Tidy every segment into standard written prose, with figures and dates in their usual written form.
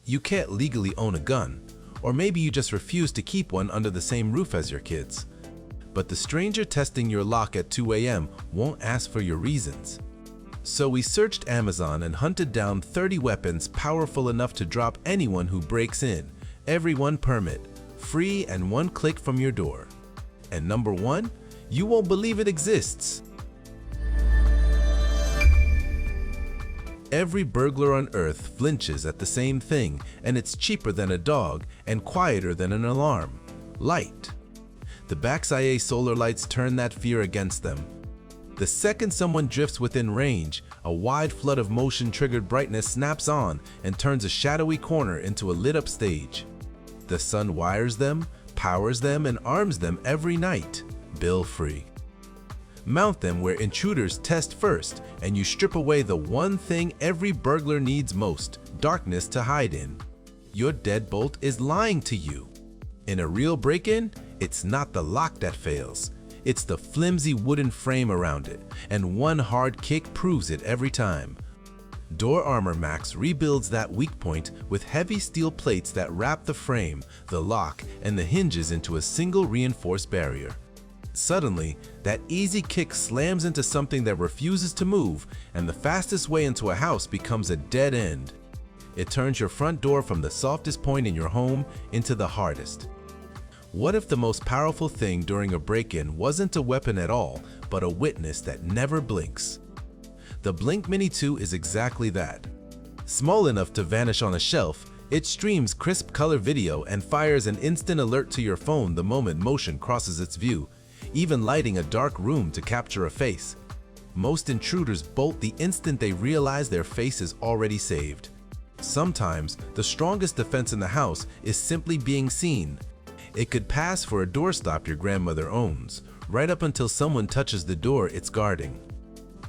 you can't legally own a gun, or maybe you just refuse to keep one under the same roof as your kids. But the stranger testing your lock at 2 a.m. won't ask for your reasons. So we searched Amazon and hunted down 30 weapons powerful enough to drop anyone who breaks in, every one permit, free and one click from your door. And number one, you won't believe it exists. Every burglar on Earth flinches at the same thing, and it's cheaper than a dog and quieter than an alarm: light. The BAXIA solar lights turn that fear against them. The second someone drifts within range, a wide flood of motion-triggered brightness snaps on and turns a shadowy corner into a lit-up stage. The sun wires them, powers them, and arms them every night, bill-free. Mount them where intruders test first, and you strip away the one thing every burglar needs most: darkness to hide in. Your deadbolt is lying to you. In a real break-in, it's not the lock that fails. It's the flimsy wooden frame around it, and one hard kick proves it every time. Door Armor Max rebuilds that weak point with heavy steel plates that wrap the frame, the lock, and the hinges into a single reinforced barrier. Suddenly, that easy kick slams into something that refuses to move, and the fastest way into a house becomes a dead end. It turns your front door from the softest point in your home into the hardest. What if the most powerful thing during a break-in wasn't a weapon at all, but a witness that never blinks? The Blink Mini 2 is exactly that. Small enough to vanish on a shelf, it streams crisp color video and fires an instant alert to your phone the moment motion crosses its view, even lighting a dark room to capture a face. Most intruders bolt the instant they realize their face is already saved. Sometimes, the strongest defense in the house is simply being seen. It could pass for a doorstop your grandmother owns, right up until someone touches the door it's guarding.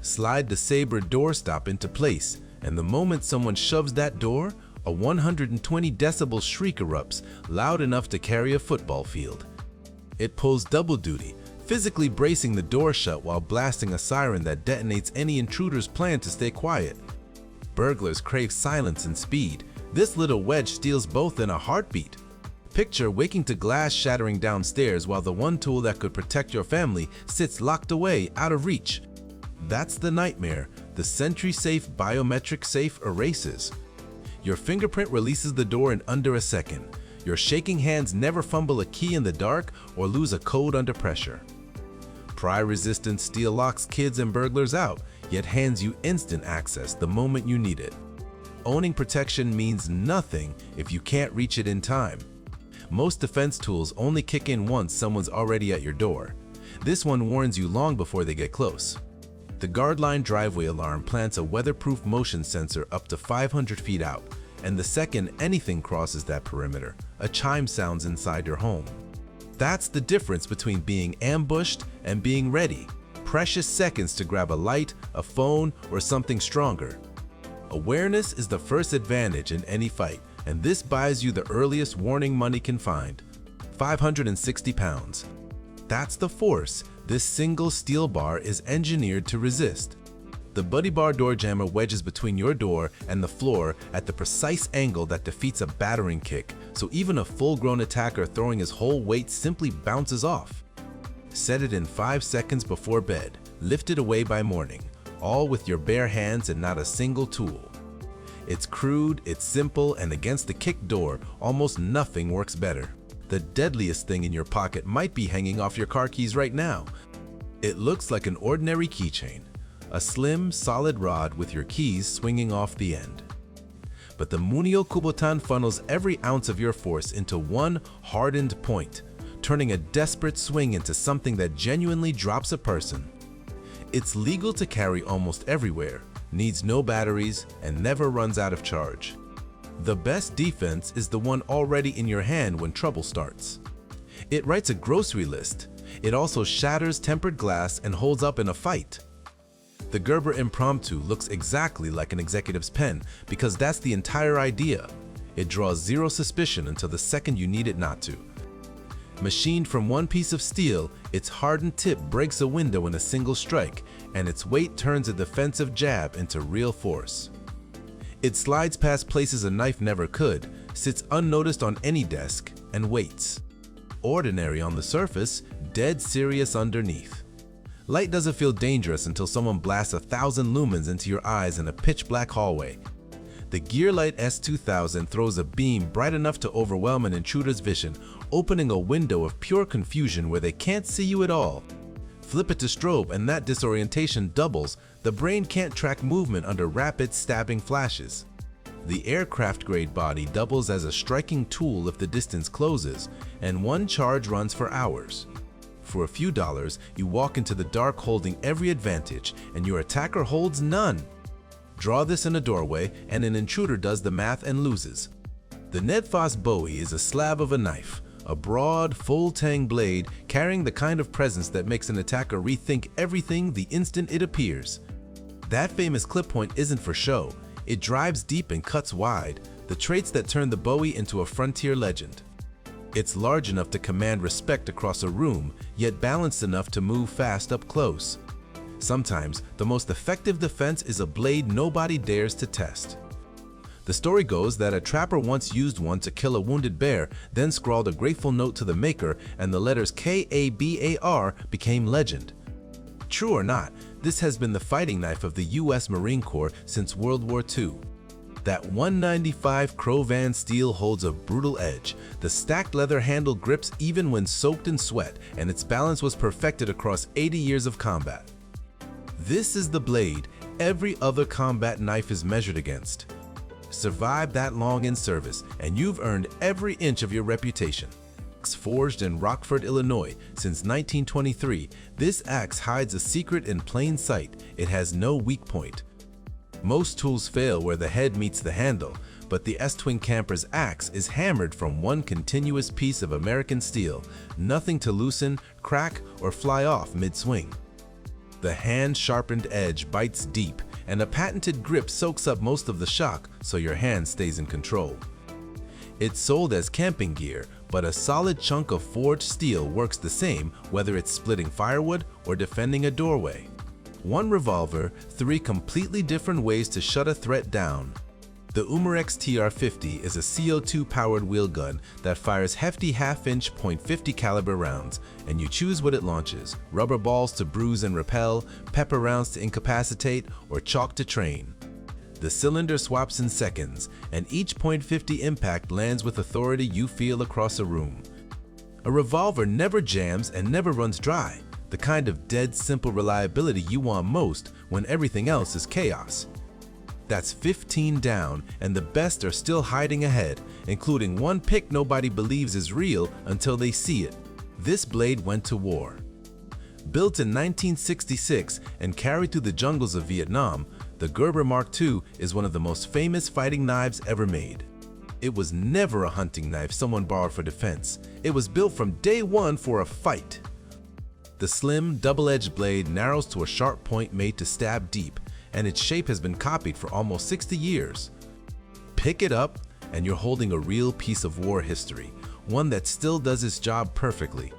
Slide the SABRE doorstop into place, and the moment someone shoves that door, a 120 decibel shriek erupts, loud enough to carry a football field. It pulls double duty, physically bracing the door shut while blasting a siren that detonates any intruder's plan to stay quiet. Burglars crave silence and speed. This little wedge steals both in a heartbeat. Picture waking to glass shattering downstairs while the one tool that could protect your family sits locked away, out of reach. That's the nightmare the SentrySafe Biometric safe erases. Your fingerprint releases the door in under a second. Your shaking hands never fumble a key in the dark or lose a code under pressure. Pry-resistant steel locks kids and burglars out, yet hands you instant access the moment you need it. Owning protection means nothing if you can't reach it in time. Most defense tools only kick in once someone's already at your door. This one warns you long before they get close. The Guardline driveway alarm plants a weatherproof motion sensor up to 500 feet out, and the second anything crosses that perimeter, a chime sounds inside your home. That's the difference between being ambushed and being ready. Precious seconds to grab a light, a phone, or something stronger. Awareness is the first advantage in any fight, and this buys you the earliest warning money can find: 560 pounds. That's the force this single steel bar is engineered to resist. The Buddybar door jammer wedges between your door and the floor at the precise angle that defeats a battering kick, so even a full-grown attacker throwing his whole weight simply bounces off. Set it in 5 seconds before bed, lift it away by morning, all with your bare hands and not a single tool. It's crude, it's simple, and against the kick door, almost nothing works better. The deadliest thing in your pocket might be hanging off your car keys right now. It looks like an ordinary keychain, a slim, solid rod with your keys swinging off the end. But the MUNIO Kubotan funnels every ounce of your force into one hardened point, turning a desperate swing into something that genuinely drops a person. It's legal to carry almost everywhere, needs no batteries, and never runs out of charge. The best defense is the one already in your hand when trouble starts. It writes a grocery list. It also shatters tempered glass and holds up in a fight. The Gerber Impromptu looks exactly like an executive's pen because that's the entire idea. It draws zero suspicion until the second you need it not to. Machined from one piece of steel, its hardened tip breaks a window in a single strike, and its weight turns a defensive jab into real force. It slides past places a knife never could, sits unnoticed on any desk, and waits. Ordinary on the surface, dead serious underneath. Light doesn't feel dangerous until someone blasts 1,000 lumens into your eyes in a pitch-black hallway. The GearLight S2000 throws a beam bright enough to overwhelm an intruder's vision, opening a window of pure confusion where they can't see you at all. Flip it to strobe and that disorientation doubles. The brain can't track movement under rapid stabbing flashes. The aircraft-grade body doubles as a striking tool if the distance closes, and one charge runs for hours. For a few dollars, you walk into the dark holding every advantage, and your attacker holds none. Draw this in a doorway, and an intruder does the math and loses. The Nedfoss Bowie is a slab of a knife, a broad, full-tang blade carrying the kind of presence that makes an attacker rethink everything the instant it appears. That famous clip point isn't for show. It drives deep and cuts wide, the traits that turn the Bowie into a frontier legend. It's large enough to command respect across a room, yet balanced enough to move fast up close. Sometimes, the most effective defense is a blade nobody dares to test. The story goes that a trapper once used one to kill a wounded bear, then scrawled a grateful note to the maker, and the letters KABAR became legend. True or not, this has been the fighting knife of the US Marine Corps since World War II. That 195 Crovan steel holds a brutal edge. The stacked leather handle grips even when soaked in sweat, and its balance was perfected across 80 years of combat. This is the blade every other combat knife is measured against. Survive that long in service, and you've earned every inch of your reputation. Forged in Rockford, Illinois since 1923, this axe hides a secret in plain sight. It has no weak point. Most tools fail where the head meets the handle, but the Estwing camper's axe is hammered from one continuous piece of American steel, nothing to loosen, crack, or fly off mid-swing. The hand-sharpened edge bites deep, and a patented grip soaks up most of the shock so your hand stays in control. It's sold as camping gear, but a solid chunk of forged steel works the same whether it's splitting firewood or defending a doorway. One revolver, 3 completely different ways to shut a threat down. The Umarex TR50 is a CO2-powered wheelgun that fires hefty half-inch .50 caliber rounds, and you choose what it launches: rubber balls to bruise and repel, pepper rounds to incapacitate, or chalk to train. The cylinder swaps in seconds, and each .50 impact lands with authority you feel across a room. A revolver never jams and never runs dry, the kind of dead simple reliability you want most when everything else is chaos. That's 15 down, and the best are still hiding ahead, including one pick nobody believes is real until they see it. This blade went to war. Built in 1966 and carried through the jungles of Vietnam, the Gerber Mark II is one of the most famous fighting knives ever made. It was never a hunting knife someone borrowed for defense. It was built from day one for a fight. The slim, double-edged blade narrows to a sharp point made to stab deep, and its shape has been copied for almost 60 years. Pick it up, and you're holding a real piece of war history, one that still does its job perfectly.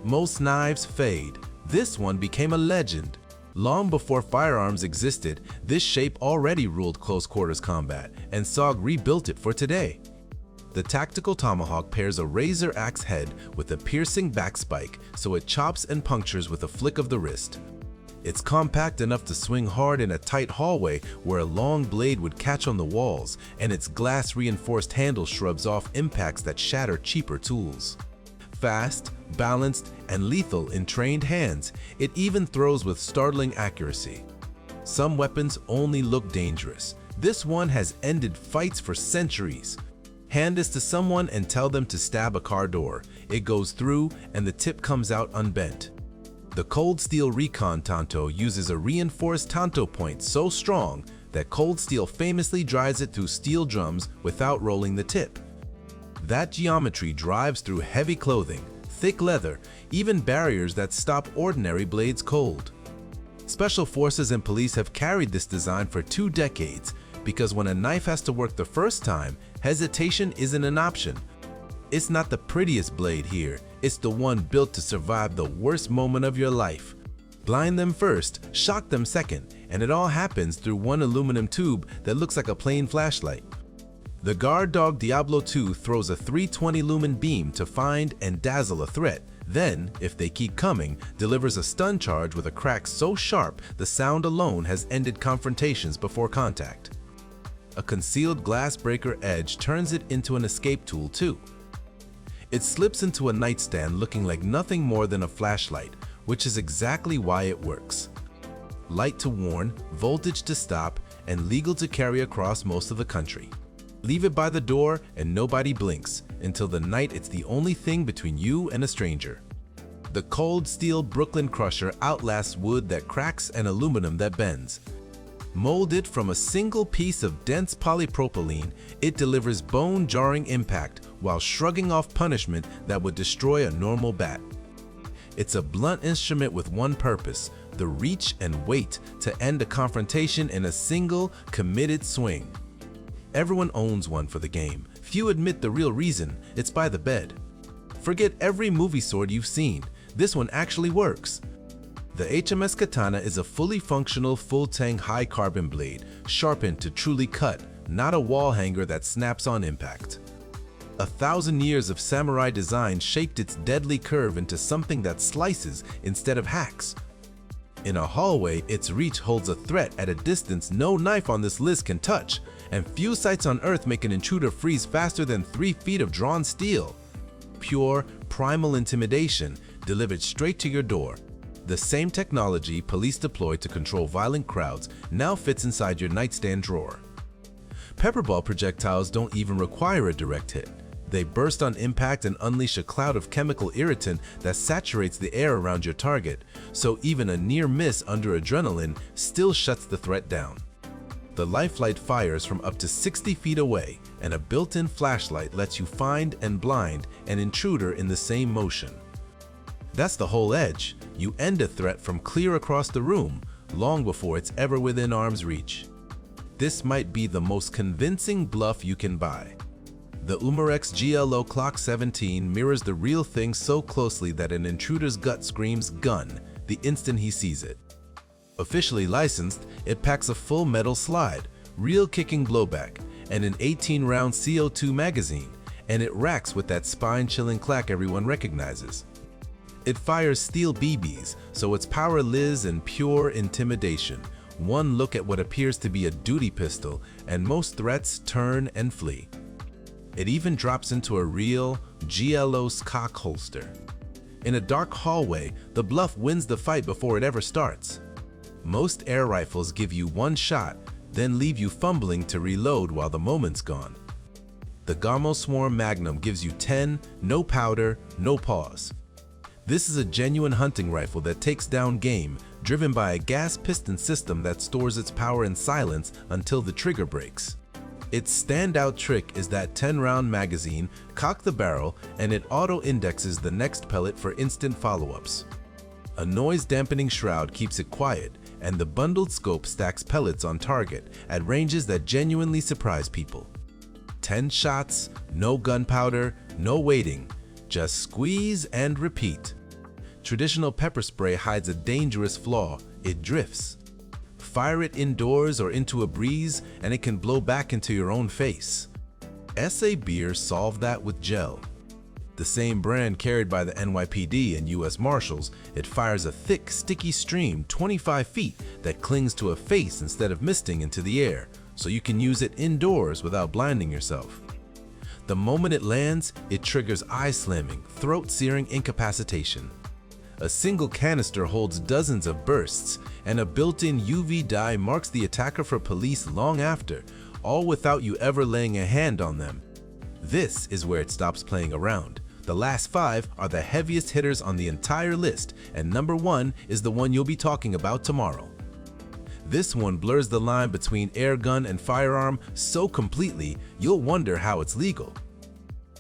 Most knives fade. This one became a legend. Long before firearms existed, this shape already ruled close-quarters combat, and SOG rebuilt it for today. The Tactical Tomahawk pairs a razor axe head with a piercing back spike, so it chops and punctures with a flick of the wrist. It's compact enough to swing hard in a tight hallway where a long blade would catch on the walls, and its glass-reinforced handle shrubs off impacts that shatter cheaper tools. Fast, balanced, and lethal in trained hands, it even throws with startling accuracy. Some weapons only look dangerous. This one has ended fights for centuries. Hand this to someone and tell them to stab a car door. It goes through, and the tip comes out unbent. The cold steel Recon Tanto uses a reinforced Tanto point so strong that cold steel famously drives it through steel drums without rolling the tip. That geometry drives through heavy clothing, thick leather, even barriers that stop ordinary blades cold. Special forces and police have carried this design for 2 decades because when a knife has to work the first time, hesitation isn't an option. It's not the prettiest blade here, it's the one built to survive the worst moment of your life. Blind them first, shock them second, and it all happens through one aluminum tube that looks like a plain flashlight. The guard dog Diablo 2 throws a 320 lumen beam to find and dazzle a threat, then, if they keep coming, delivers a stun charge with a crack so sharp the sound alone has ended confrontations before contact. A concealed glass breaker edge turns it into an escape tool too. It slips into a nightstand looking like nothing more than a flashlight, which is exactly why it works. Light to warn, voltage to stop, and legal to carry across most of the country. Leave it by the door and nobody blinks, until the night it's the only thing between you and a stranger. The cold steel Brooklyn Crusher outlasts wood that cracks and aluminum that bends. Molded from a single piece of dense polypropylene, it delivers bone-jarring impact while shrugging off punishment that would destroy a normal bat. It's a blunt instrument with one purpose, the reach and weight to end a confrontation in a single, committed swing. Everyone owns one for the game. Few admit the real reason, it's by the bed. Forget every movie sword you've seen, this one actually works. The HMS Katana is a fully functional, full-tang, high-carbon blade, sharpened to truly cut, not a wall hanger that snaps on impact. 1,000 years of samurai design shaped its deadly curve into something that slices instead of hacks. In a hallway, its reach holds a threat at a distance no knife on this list can touch, and few sights on Earth make an intruder freeze faster than 3 feet of drawn steel. Pure, primal intimidation delivered straight to your door. The same technology police deploy to control violent crowds now fits inside your nightstand drawer. PepperBall projectiles don't even require a direct hit. They burst on impact and unleash a cloud of chemical irritant that saturates the air around your target, so even a near miss under adrenaline still shuts the threat down. The LifeLite fires from up to 60 feet away, and a built-in flashlight lets you find and blind an intruder in the same motion. That's the whole edge. You end a threat from clear across the room, long before it's ever within arm's reach. This might be the most convincing bluff you can buy. The Umarex GLOCK 17 mirrors the real thing so closely that an intruder's gut screams "gun" the instant he sees it. Officially licensed, it packs a full metal slide, real kicking blowback, and an 18-round CO2 magazine, and it racks with that spine-chilling clack everyone recognizes. It fires steel BBs, so its power lives in pure intimidation. One look at what appears to be a duty pistol, and most threats turn and flee. It even drops into a real GLO's cock holster. In a dark hallway, the bluff wins the fight before it ever starts. Most air rifles give you one shot, then leave you fumbling to reload while the moment's gone. The Gamo Swarm Magnum gives you 10, no powder, no pause. This is a genuine hunting rifle that takes down game, driven by a gas piston system that stores its power in silence until the trigger breaks. Its standout trick is that 10-round magazine, cock the barrel, and it auto-indexes the next pellet for instant follow-ups. A noise-dampening shroud keeps it quiet, and the bundled scope stacks pellets on target at ranges that genuinely surprise people. 10 shots, no gunpowder, no waiting, just squeeze and repeat. Traditional pepper spray hides a dangerous flaw: it drifts. Fire it indoors or into a breeze, and it can blow back into your own face. SABRE solved that with gel. The same brand carried by the NYPD and US Marshals, it fires a thick, sticky stream 25 feet that clings to a face instead of misting into the air, so you can use it indoors without blinding yourself. The moment it lands, it triggers eye-slamming, throat-searing incapacitation. A single canister holds dozens of bursts, and a built-in UV dye marks the attacker for police long after, all without you ever laying a hand on them. This is where it stops playing around. The last 5 are the heaviest hitters on the entire list, and number 1 is the one you'll be talking about tomorrow. This one blurs the line between air gun and firearm so completely, you'll wonder how it's legal.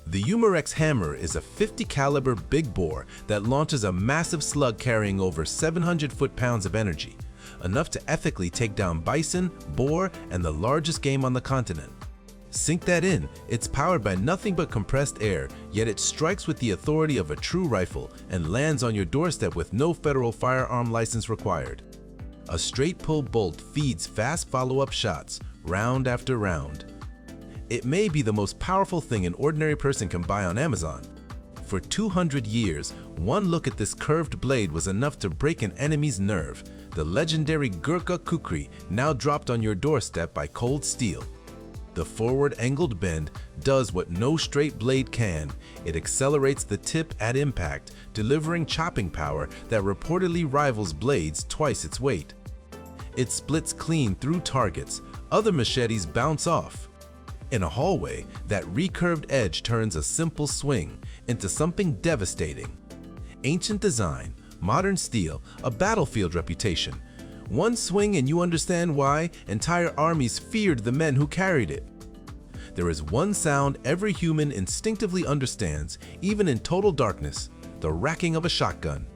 The Umarex Hammer is a 50 caliber big bore that launches a massive slug carrying over 700 foot-pounds of energy, enough to ethically take down bison, boar, and the largest game on the continent. Sink that in, it's powered by nothing but compressed air, yet it strikes with the authority of a true rifle and lands on your doorstep with no federal firearm license required. A straight pull bolt feeds fast follow-up shots, round after round. It may be the most powerful thing an ordinary person can buy on Amazon. For 200 years, one look at this curved blade was enough to break an enemy's nerve. The legendary Gurkha Kukri, now dropped on your doorstep by cold steel. The forward angled bend does what no straight blade can. It accelerates the tip at impact, delivering chopping power that reportedly rivals blades twice its weight. It splits clean through targets. Other machetes bounce off. In a hallway, that recurved edge turns a simple swing into something devastating. Ancient design, modern steel, a battlefield reputation. One swing and you understand why entire armies feared the men who carried it. There is one sound every human instinctively understands, even in total darkness: the racking of a shotgun.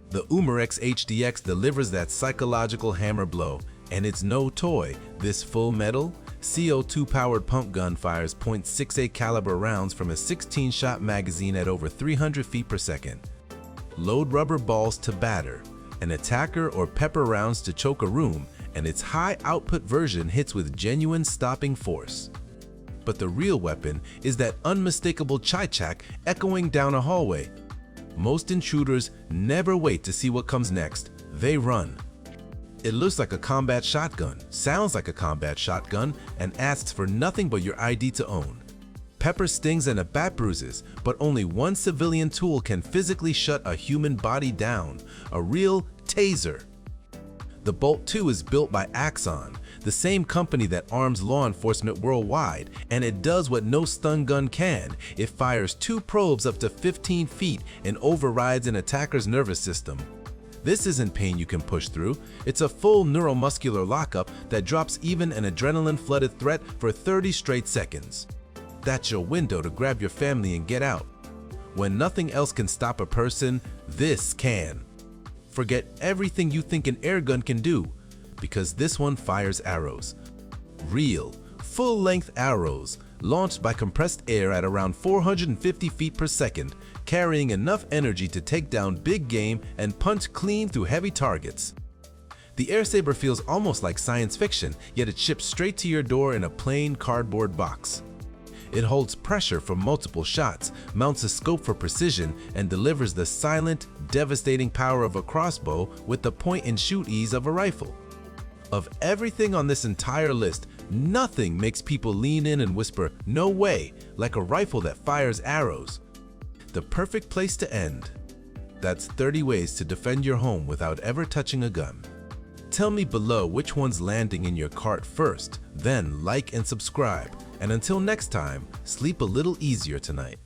The Umarex HDX delivers that psychological hammer blow, and it's no toy. This full metal, CO2-powered pump gun fires .68 caliber rounds from a 16-shot magazine at over 300 feet per second. Load rubber balls to batter, an attacker or pepper rounds to choke a room, and its high-output version hits with genuine stopping force. But the real weapon is that unmistakable chai-chak echoing down a hallway. Most intruders never wait to see what comes next. They run. It looks like a combat shotgun, sounds like a combat shotgun, and asks for nothing but your ID to own. Pepper stings and a bat bruises, but only one civilian tool can physically shut a human body down: a real taser. The Bolt 2 is built by Axon, the same company that arms law enforcement worldwide, and it does what no stun gun can. It fires 2 probes up to 15 feet and overrides an attacker's nervous system. This isn't pain you can push through. It's a full neuromuscular lockup that drops even an adrenaline-flooded threat for 30 straight seconds. That's your window to grab your family and get out. When nothing else can stop a person, this can. Forget everything you think an air gun can do, because this one fires arrows. Real, full-length arrows, launched by compressed air at around 450 feet per second, carrying enough energy to take down big game and punch clean through heavy targets. The Air Saber feels almost like science fiction, yet it ships straight to your door in a plain cardboard box. It holds pressure for multiple shots, mounts a scope for precision, and delivers the silent, devastating power of a crossbow with the point-and-shoot ease of a rifle. Of everything on this entire list, nothing makes people lean in and whisper, "No way," like a rifle that fires arrows. The perfect place to end. That's 30 ways to defend your home without ever touching a gun. Tell me below which one's landing in your cart first, then like and subscribe. And until next time, sleep a little easier tonight.